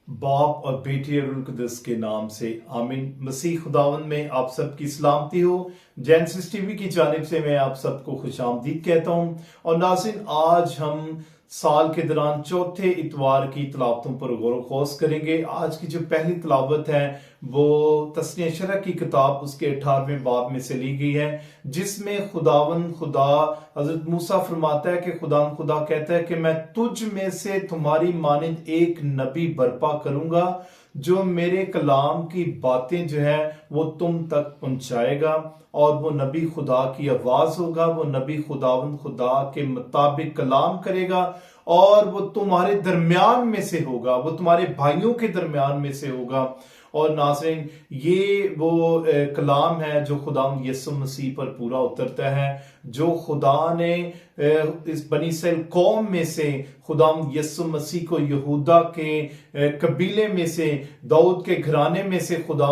बाप और बेटी और रूह कुदस के नाम से आमीन। मसीह खुदावन में आप सबकी सलामती हो। जेनेसिस टीवी की जानिब से मैं आप सबको खुशामदीद कहता हूं। और नाज़रीन, आज हम साल के दौरान चौथे इतवार की तलावतों पर गौर खोज करेंगे। आज की जो पहली तलावत है वो तस्नीह शरह की किताब उसके 18वें बाब में से ली गई है, जिसमें खुदावन खुदा हजरत मूसा फरमाता है कि खुदा कहता है कि मैं तुझ में से तुम्हारी मानिंद एक नबी बर्पा करूंगा जो मेरे कलाम की बातें जो है वो तुम तक पहुंचाएगा। और वो नबी खुदा की आवाज होगा, वो नबी खुदावन खुदा के मुताबिक कलाम करेगा और वो तुम्हारे दरमियान में से होगा, वो तुम्हारे भाइयों के दरमियान में से होगा। और नाज़रीन, ये वो कलाम है जो खुदा यसु मसीह पर पूरा उतरता है, जो खुदा ने इस बनी इस्राएल कौम में से खुदा यसु मसीह को यहूदा के कबीले में से, दाऊद के घराने में से खुदा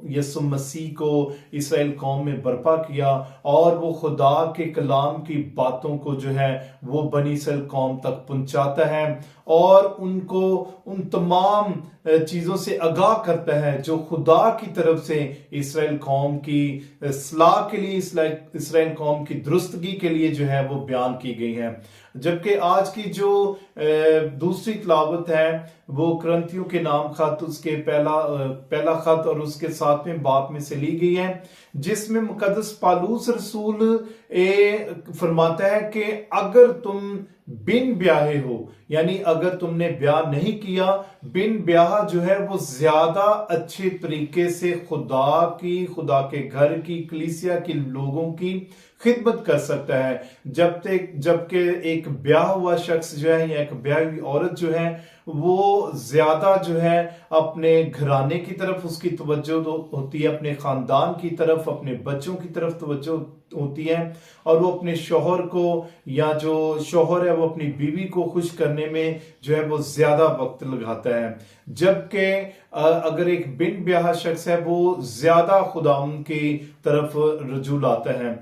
यसु मसीह को इस्राएल कौम में बर्पा किया। और वो खुदा के कलाम की बातों को जो है वो बनी इस्राएल कौम तक पहुंचाता है और उनको उन तमाम चीजों से आगाह करता है जो खुदा की तरफ से इसराइल कौम की सलाह के लिए, इसराइल कौम की दुरुस्तगी के लिए जो है वो बयान की गई है। जबकि आज की जो दूसरी तलावत है वो करंथियों के नाम खत उसके पहला खत और उसके 7वें बाब में से ली गई है, जिसमें मुकद्दस पालूस रसूल फरमाता है कि अगर तुम बिन ब्याहे हो, यानी अगर तुमने ब्याह नहीं किया, बिन ब्याह जो है वो ज्यादा अच्छे तरीके से खुदा के घर की, कलीसिया के लोगों की खिदमत कर सकता है। जबकि एक ब्याह हुआ शख्स जो है या एक ब्याह हुई औरत जो है वो ज्यादा जो है अपने घराने की तरफ उसकी तवज्जो होती है, अपने खानदान की तरफ, अपने बच्चों की तरफ तवज्जो होती है, और वो अपने शौहर को या जो शौहर है वो अपनी बीवी को खुश करने में जो है वो ज्यादा वक्त लगाता है। जबकि अगर एक बिन ब्याह शख्स है वो ज्यादा खुदा की तरफ रजू लाता है।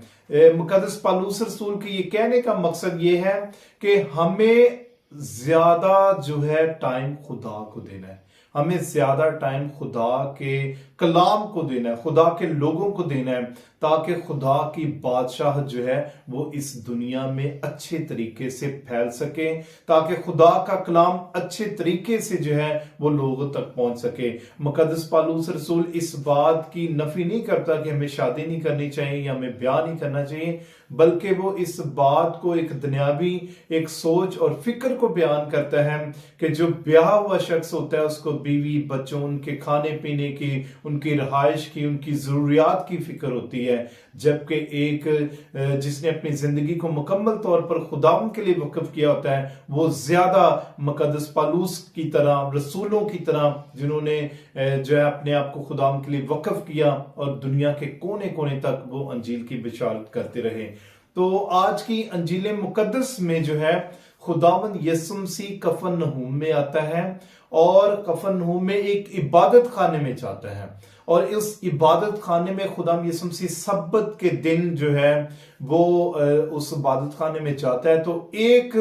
मुकद्दस पालूस रसूल के ये कहने का मकसद ये है कि हमें ज्यादा जो है टाइम खुदा को देना है, हमें ज्यादा टाइम खुदा के कलाम को देना है, खुदा के लोगों को देना है, ताकि खुदा की बादशाह जो है वो इस दुनिया में अच्छे तरीके से फैल सके, ताकि खुदा का कलाम अच्छे तरीके से जो है वो लोगों तक पहुंच सके। मुकद्दस पालूस रसूल इस बात की नफी नहीं करता कि हमें शादी नहीं करनी चाहिए या हमें ब्याह नहीं करना चाहिए, बल्कि वो इस बात को एक दुनियावी एक सोच और फिक्र को बयान करता है कि जो ब्याह हुआ शख्स होता है उसको बीवी बच्चों, उनके खाने पीने की, उनकी रहाइश की, उनकी जरूरियात की फिक्र होती है। जबकि एक जिसने अपनी जिंदगी को मुकम्मल तौर पर खुदा के लिए वक्फ किया होता है वो ज्यादा मुकद्दस पालूस की तरह, रसूलों की तरह, जिन्होंने जो है अपने आप को खुदा के लिए वक्फ किया और दुनिया के कोने कोने तक वो अंजील की बिशारत करते रहे। तो आज की अंजील मुकद्दस में जो है खुदावंद यीशु मसीह कफन नहूम में आता है और कफन नहूम में एक इबादत खाने में जाता है, और इस इबादत खाने में खुदा यीशु मसीह सब्बत के दिन जो है वो उस इबादत खाने में जाता है। तो एक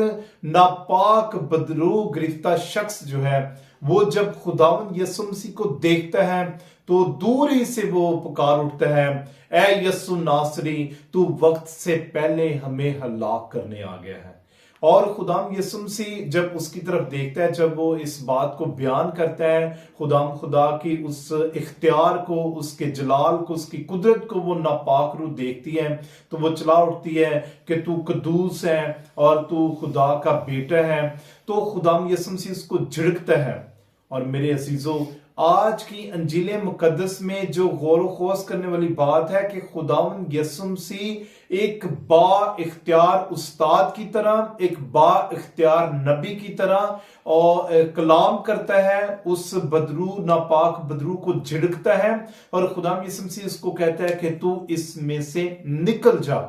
नापाक बदरू गिरफ्ता शख्स जो है वो जब खुदावंद यीशु मसीह को देखता है तो दूर ही से वो पुकार उठता है, ए यीशु नासरी, तू वक्त से पहले हमें हलाक करने आ गया है। और खुदाम यीशु मसीह जब उसकी तरफ देखता है, जब वो इस बात को बयान करता है, खुदा की उस इख्तियार को, उसके जलाल को, उसकी कुदरत को वो नापाक रूह देखती है तो वो चला उठती है कि तू कदूस है और तू खुदा का बेटा है। तो खुदाम यीशु मसीह उसको झिड़कता है। और मेरे अजीजों, आज की अंजील मुकद्दस में जो गौर खोज करने वाली बात है कि खुदावंद यीशु मसीह एक बा इख्तियार उस्ताद की तरह, एक बा इख्तियार नबी की तरह और कलाम करता है, उस बदरू, नापाक बदरू को झिड़कता है और खुदावंद यीशु मसीह उसको कहता है कि तू इसमें से निकल जा।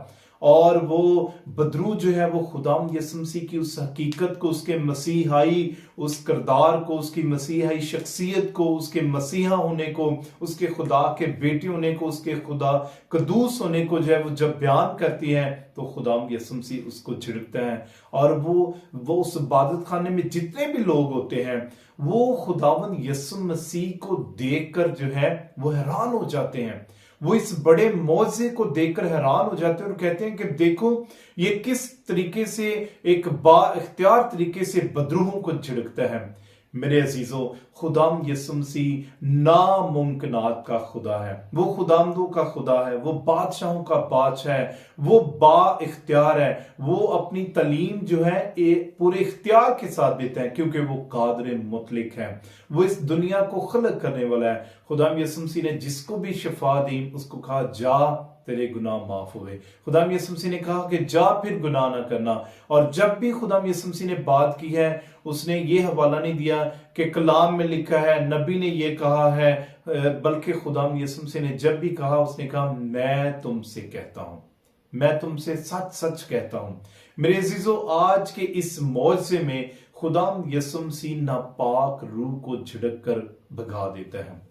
और वो बदरू जो है वो खुदाम यसुम मसीह की उस हकीकत को, उसके मसीहाई उस किरदार को, उसकी मसीहाई शख्सियत को, उसके मसीहा होने को, उसके खुदा के बेटे होने को, उसके खुदा कदूस होने को जो है वो जब बयान करती है तो खुदाम यसुम मसीह उसको झिड़कते हैं। और वो उस इबादत खाने में जितने भी लोग होते हैं वो खुदावन यसुम मसीह को देखकर जो है वो हैरान हो जाते हैं। वो इस बड़े मौजे को देखकर हैरान हो जाते हैं और कहते हैं कि देखो ये किस तरीके से एक बाइख्तियार तरीके से बदरूहों को झिड़कता है। मेरे अजीजों, खुदाम यसुम मसीह नामुमकिनात का खुदा है, वो खुदामदों का खुदा है, वो बादशाहों का बादशाह है, वो बाइख्तियार है, वो अपनी तलीम जो है पूरे इख्तियार के साथ देता है क्योंकि वो कादिर मुतलिक है, वो इस दुनिया को खलक करने वाला है। खुदाम यसुम मसीह ने जिसको भी शिफा दी उसको कहा जा तेरे गुनाह माफ हुए। खुदाम यसुम मसीह ने कहा कि जा फिर गुनाह ना करना। और जब भी खुदाम यसुम मसीह ने बात की है उसने ये हवाला नहीं दिया कि कलाम में लिखा है, नबी ने ये कहा है, बल्कि खुदाम यसुम मसीह ने जब भी कहा उसने कहा मैं तुमसे कहता हूं, मैं तुमसे सच सच कहता हूं। मेरे अजीजों, आज के इस मौजे में खुदाम यसुम मसीह नापाक रूह को झिड़क कर भगा देता है।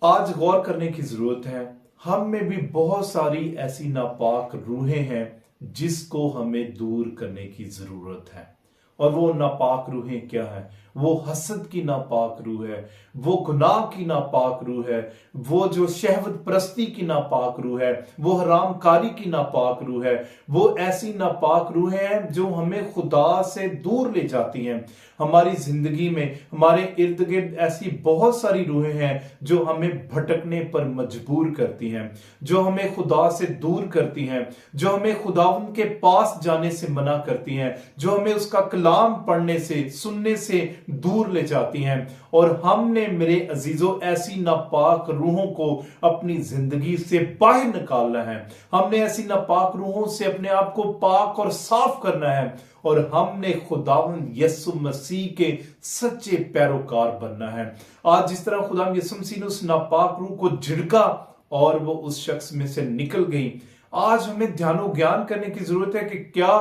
आज गौर करने की जरूरत है, हम में भी बहुत सारी ऐसी नापाक रूहें हैं जिसको हमें दूर करने की जरूरत है। और वो नापाक रूहें क्या है? वो हसद की नापाक रूह है, वो गुनाह की नापाक रूह है, वो जो शहवत प्रस्ती की नापाक रूह है, वो हरामकारी की नापाक रूह है। वो ऐसी नापाक रूहें हैं जो हमें खुदा से दूर ले जाती हैं। हमारी जिंदगी में हमारे इर्द गिर्द ऐसी बहुत सारी रूहें हैं जो हमें भटकने पर मजबूर करती हैं, जो हमें खुदा से दूर करती हैं, जो हमें खुदावन के पास जाने से मना करती हैं, जो हमें उसका कलाम पढ़ने से, सुनने से दूर ले जाती हैं। और हमने मेरे अजीजों ऐसी नापाक रूहों को अपनी जिंदगी से बाहर निकालना है। हमने ऐसी नापाक रूहों से अपने आप को पाक और साफ करना है और हमने खुदावन यसु मसीह के सच्चे पैरोकार बनना है। आज जिस तरह खुदावन यसु मसीह ने उस नापाक रूह को झिड़का और वो उस शख्स में से निकल गई, आज हमें ध्यानो ज्ञान करने की जरूरत है कि क्या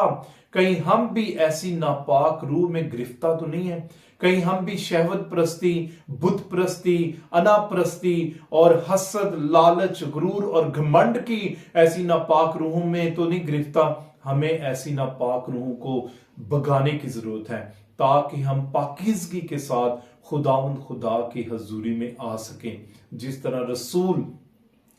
कहीं हम भी ऐसी नापाक रूह में गिरफ्तार तो नहीं है? कहीं हम भी शहवत प्रस्ती, बुत प्रस्ती, अना प्रस्ती और हसद, लालच, गुरूर और घमंड की ऐसी नापाक रूहों में तो नहीं गिरफ्तार? हमें ऐसी नापाक रूहों को भगाने की जरूरत है ताकि हम पाकीज़गी के साथ खुदावंद खुदा की हजूरी में आ सकें। जिस तरह रसूल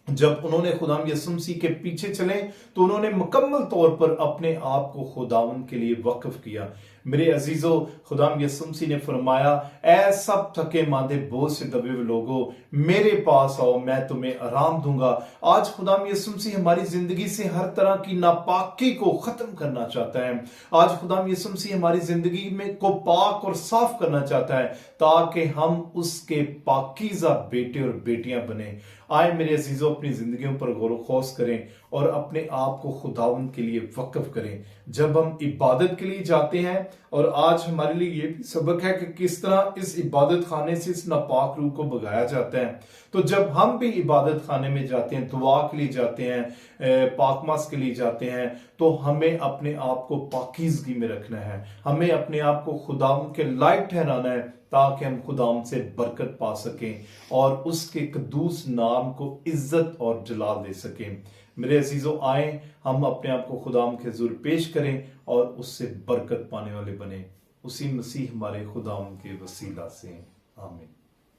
जब उन्होंने खुदाम यसुम मसीह के पीछे चले तो उन्होंने मुकम्मल तौर पर अपने आप को खुदावन के लिए वक्फ किया। मेरे अजीजों, खुदाम यसुम मसीह ने फरमाया, ऐ सब थके मांदे बोझ से दबे हुए लोगों, मेरे पास आओ, मैं तुम्हें आराम दूंगा। आज खुदाम यसुम मसीह हमारी जिंदगी से हर तरह की नापाकी को खत्म करना चाहता है। आज खुदाम यसुम मसीह हमारी जिंदगी में को पाक और साफ करना चाहता है ताकि हम उसके पाकीज़ा बेटे और बेटियां बने। आए मेरे अजीजों, अपनी जिंदगियों पर गौर खौस करें और अपने आप को खुदावंद के लिए वक्फ करें। जब हम इबादत के लिए जाते हैं, और आज हमारे लिए ये भी सबक है कि किस तरह इस इबादत खाने से इस नापाक रूह को भगाया जाता है। तो जब हम भी इबादत खाने में जाते हैं, दुआ के लिए जाते हैं, पाकमास के लिए जाते हैं, तो हमें अपने आप को पाकीज़गी में रखना है। हमें अपने आप को खुदावंद के लायक ठहराना है ताकि हम खुदावंद से बरकत पा सकें और उसके कदूस नाम को इज्जत और जलाल दे सकें। मेरे अजीजों, आए हम अपने आप को खुदावंद के हुजूर पेश करें और उससे बरकत पाने वाले बने। उसी मसीह हमारे खुदावंद के वसीला से, आमीन।